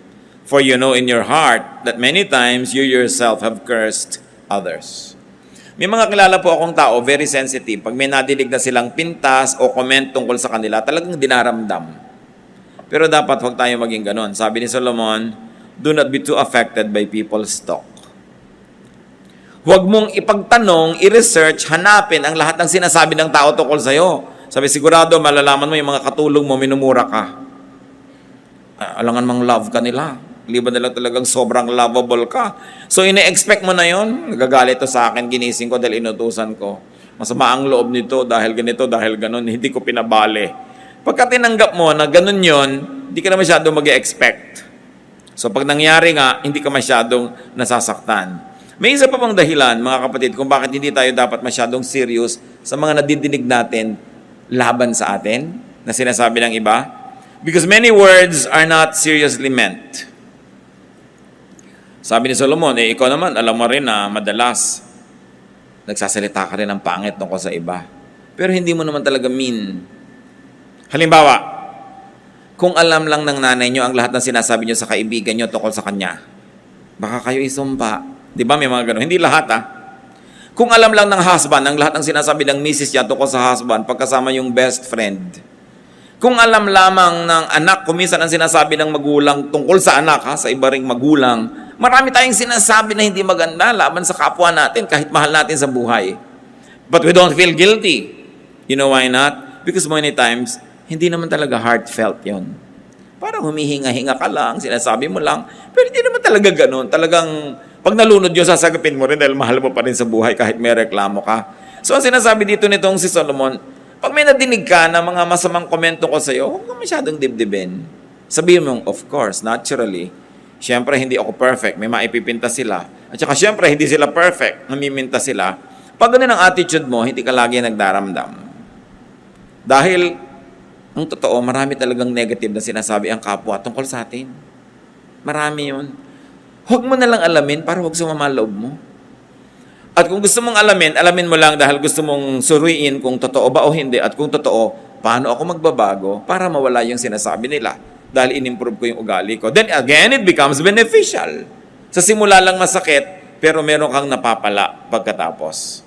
For you know in your heart that many times you yourself have cursed others. May mga kilala po akong tao, very sensitive. Pag may nadinig na silang pintas o comment tungkol sa kanila, talagang dinaramdam. Pero dapat huwag tayo maging ganon. Sabi ni Solomon, do not be too affected by people's talk. Huwag mong ipagtanong, i-research, hanapin ang lahat ng sinasabi ng tao tungkol sa'yo. Sabi, sigurado, malalaman mo yung mga katulong mo, minumura ka. Alangan mang love ka nila. Liban na lang talagang sobrang lovable ka. So, ine-expect mo na yon. Nagagalit to sa akin, ginising ko dahil inutusan ko. Masama ang loob nito dahil ganito, dahil ganon. Hindi ko pinabali. Pagka tinanggap mo na ganon yon, hindi ka na masyadong mag-expect. So, pag nangyari nga, hindi ka masyadong nasasaktan. May isa pa pang dahilan, mga kapatid, kung bakit hindi tayo dapat masyadong serious sa mga nadidinig natin laban sa atin, na sinasabi ng iba. Because many words are not seriously meant. Sabi ni Solomon, ikaw naman, alam mo rin na madalas nagsasalita ka rin ng pangit tungkol sa iba. Pero hindi mo naman talaga mean. Halimbawa, kung alam lang ng nanay nyo ang lahat ng sinasabi nyo sa kaibigan nyo tungkol sa kanya, baka kayo isumpa. Di ba may mga ganun? Hindi lahat Kung alam lang ng husband ang lahat ng sinasabi ng misis niya tungkol sa husband pagkasama yung best friend. Kung alam lamang ng anak, kuminsan ang sinasabi ng magulang tungkol sa anak, sa iba ring magulang, marami tayong sinasabi na hindi maganda laban sa kapwa natin kahit mahal natin sa buhay. But we don't feel guilty. You know why not? Because many times, hindi naman talaga heartfelt yon. Parang humihinga-hinga ka lang, sinasabi mo lang, pero hindi naman talaga ganun. Talagang, pag nalunod yun, sasagapin mo rin dahil mahal mo pa rin sa buhay kahit may reklamo ka. So, ang sinasabi dito nitong si Solomon, pag may nadinig ka na mga masamang komento ko sa'yo, huwag ka masyadong dibdibin. Sabihin mo, of course, naturally, siyempre hindi ako perfect, may maipipinta sila. At saka siyempre hindi sila perfect, namiminta sila. Pag ganun ang attitude mo, hindi ka lagi nagdaramdam. Dahil, ang totoo, marami talagang negative na sinasabi ang kapwa tungkol sa atin. Marami yun. Huwag mo na lang alamin para huwag sumama loob mo. At kung gusto mong alamin mo lang dahil gusto mong suriin kung totoo ba o hindi at kung totoo, paano ako magbabago para mawala yung sinasabi nila dahil in-improve ko yung ugali ko. Then again, it becomes beneficial. Sa simula lang masakit, pero meron kang napapala pagkatapos.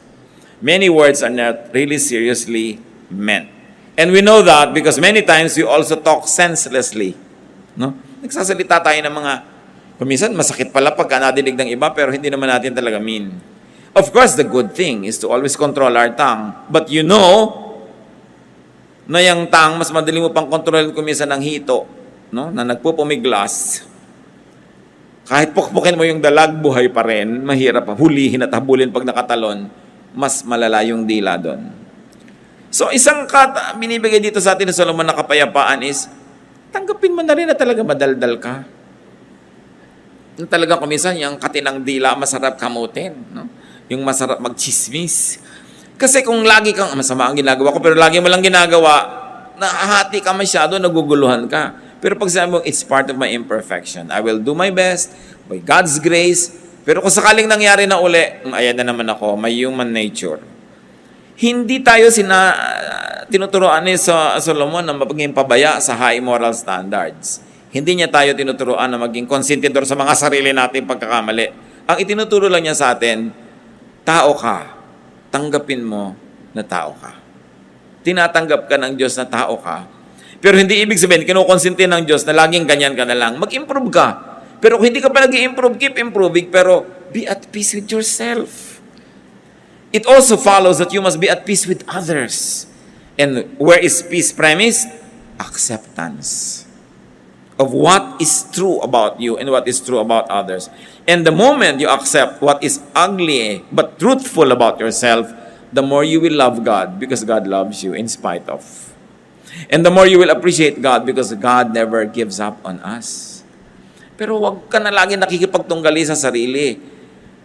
Many words are not really seriously meant. And we know that because many times we also talk senselessly. No? Nagsasalita tayo ng mga, paminsan masakit pala pagka nadinig ng iba pero hindi naman natin talaga mean. Of course, the good thing is to always control our tongue. But you know, na yung tongue, mas madali mo pang kontrolin kuminsan ng hito, no? Na nagpupumiglas. Kahit pukpukin mo yung dalag, buhay pa rin. Mahirap pa hulihin at habulin pag nakatalon. Mas malala yung dila doon. So, isang binibigay dito sa atin ng Solomon na kapayapaan is, tanggapin mo na rin na talaga madaldal ka. Yung talagang kuminsan, yung katinang dila, masarap kamutin. No? Yung masarap magchismis. Kasi kung lagi kang, masama ang ginagawa ko, pero lagi mo lang ginagawa, nahahati ka masyado, naguguluhan ka. Pero pag sabi mo, it's part of my imperfection. I will do my best, by God's grace. Pero kung sakaling nangyari na uli, ayan na naman ako, may human nature. Hindi tayo tinuturoan ni Solomon na maging pabaya sa high moral standards. Hindi niya tayo tinuturoan na maging konsentidor sa mga sarili nating pagkakamali. Ang itinuturo lang niya sa atin, tao ka, tanggapin mo na tao ka. Tinatanggap ka ng Diyos na tao ka. Pero hindi ibig sabihin, kinukonsente ng Diyos na laging ganyan ka na lang. Mag-improve ka. Pero kung hindi ka pa nag-i-improve, keep improving, pero be at peace with yourself. It also follows that you must be at peace with others. And where is peace premised? Acceptance of what is true about you and what is true about others. And the moment you accept what is ugly but truthful about yourself, the more you will love God because God loves you in spite of. And the more you will appreciate God because God never gives up on us. Pero wag ka na lagi nakikipagtunggali sa sarili.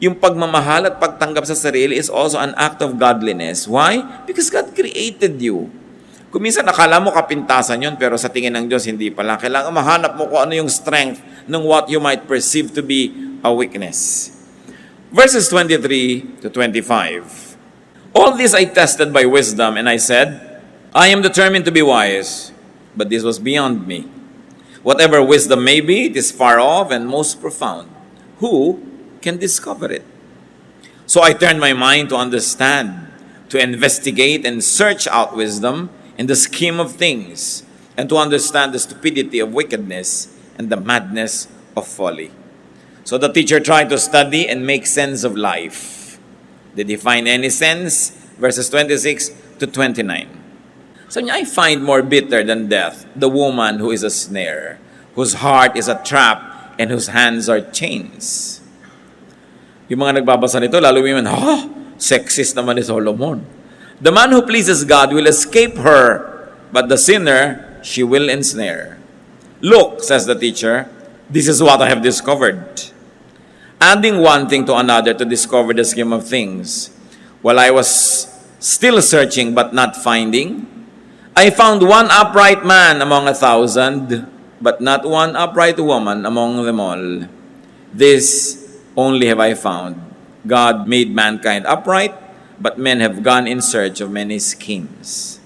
Yung pagmamahal at pagtanggap sa sarili is also an act of godliness. Why? Because God created you. Kung minsan akala mo kapintasan yun, pero sa tingin ng Diyos, hindi pala. Kailangan mahanap mo kung ano yung strength ng what you might perceive to be a weakness. Verses 23 to 25. All this I tested by wisdom, and I said, I am determined to be wise, but this was beyond me. Whatever wisdom may be, it is far off and most profound. Who can discover it? So I turned my mind to understand, to investigate and search out wisdom in the scheme of things, and to understand the stupidity of wickedness and the madness of folly. So the teacher tried to study and make sense of life. Did he find any sense? Verses 26 to 29. So I find more bitter than death the woman who is a snare, whose heart is a trap, and whose hands are chains. Yung mga nagbabasa nito, lalo yung sexist naman ni Solomon. The man who pleases God will escape her, but the sinner she will ensnare. Look, says the teacher, this is what I have discovered. Adding one thing to another to discover the scheme of things. While I was still searching but not finding, I found one upright man among 1,000, but not one upright woman among them all. This only have I found. God made mankind upright, but men have gone in search of many schemes.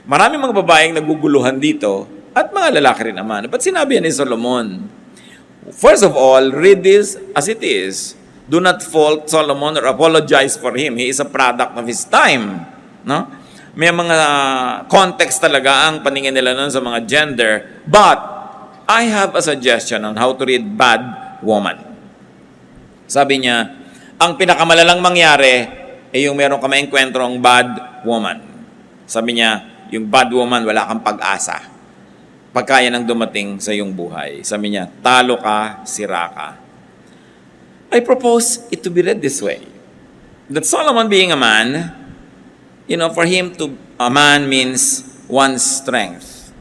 Maraming mga babaeng naguguluhan dito, at mga lalaki rin naman. But sinabi ni Solomon, first of all, read this as it is. Do not fault Solomon or apologize for him. He is a product of his time. No? May mga context talaga ang paningin nila nun sa mga gender. But, I have a suggestion on how to read bad woman. Sabi niya, ang pinakamalalang mangyari ay yung meron ka maengkwentrong bad woman. Sabi niya, yung bad woman, wala kang pag-asa. Pagkaya nang dumating sa iyong buhay. Sabi niya, talo ka, sira ka. I propose it to be read this way. That Solomon being a man, for him a man means one's strength.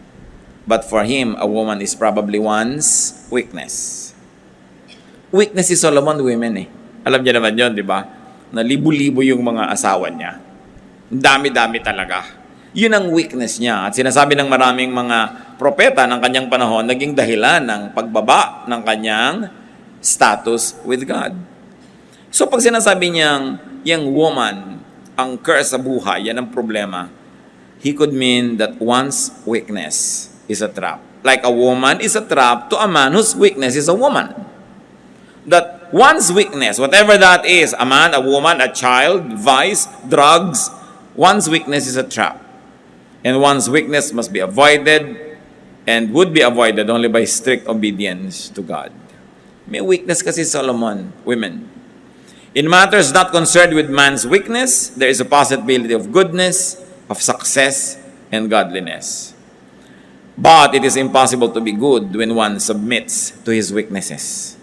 But for him, a woman is probably one's weakness. Weakness si Solomon, women eh. Alam niya naman yun, di ba? Na libo-libo yung mga asawa niya. Dami-dami talaga. Yun ang weakness niya. At sinasabi ng maraming mga propeta ng kanyang panahon, naging dahilan ng pagbaba ng kanyang status with God. So pag sinasabi niyang, yung woman, ang curse sa buhay, yan ang problema, he could mean that one's weakness is a trap. Like a woman is a trap to a man whose weakness is a woman. That one's weakness, whatever that is, a man, a woman, a child, vice, drugs, one's weakness is a trap. And one's weakness must be avoided and would be avoided only by strict obedience to God. May weakness kasi Solomon, women. In matters not concerned with man's weakness, there is a possibility of goodness, of success, and godliness. But it is impossible to be good when one submits to his weaknesses.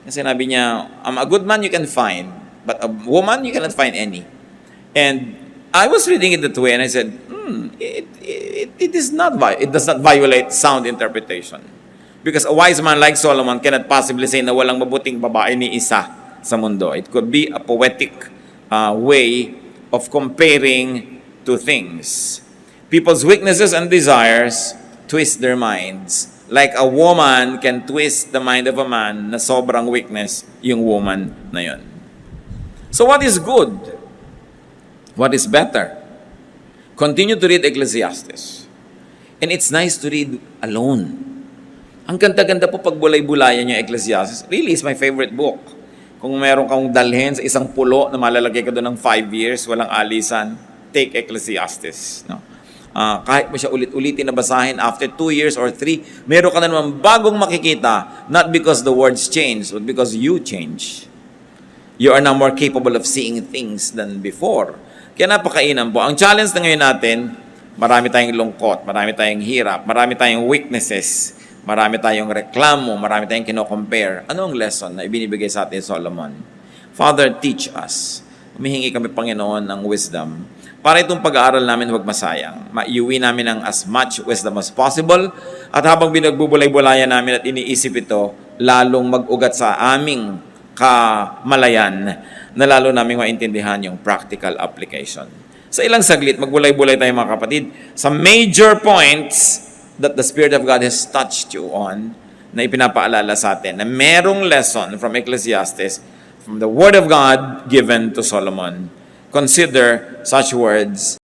Kasi sinabi niya, a good man you can find, but a woman you cannot find any. And I was reading it that way, and I said, it does not violate sound interpretation. Because a wise man like Solomon cannot possibly say na walang mabuting babae ni isa sa mundo. It could be a poetic way of comparing two things. People's weaknesses and desires twist their minds. Like a woman can twist the mind of a man na sobrang weakness yung woman na yun. So what is good? What is better? Continue to read Ecclesiastes. And it's nice to read alone. Ang ganda-ganda po pag bulay-bulayan yung Ecclesiastes. Really, it's my favorite book. Kung meron kang dalhin sa isang pulo na malalagay ka doon ng 5 years, walang alisan, take Ecclesiastes. No? Kahit mo siya ulit-ulitin na basahin, after 2 years or 3, meron ka na naman bagong makikita, not because the words change, but because you change. You are now more capable of seeing things than before. Kaya napakainan po. Ang challenge na ngayon natin, marami tayong lungkot, marami tayong hirap, marami tayong weaknesses, marami tayong reklamo, marami tayong kino-compare. Ano ang lesson na ibinibigay sa atin Solomon? Father, teach us humihingi kami, Panginoon, ng wisdom para itong pag-aaral namin huwag masayang. Maiuwi namin ang as much wisdom as possible at habang binagbubulay-bulayan namin at iniisip ito, lalong mag-ugat sa aming kamalayan na lalo naming maintindihan yung practical application. Sa ilang saglit, magbulay-bulay tayo mga kapatid sa major points that the Spirit of God has touched you on na ipinapaalala sa atin na merong lesson from Ecclesiastes, from the Word of God given to Solomon. Consider such words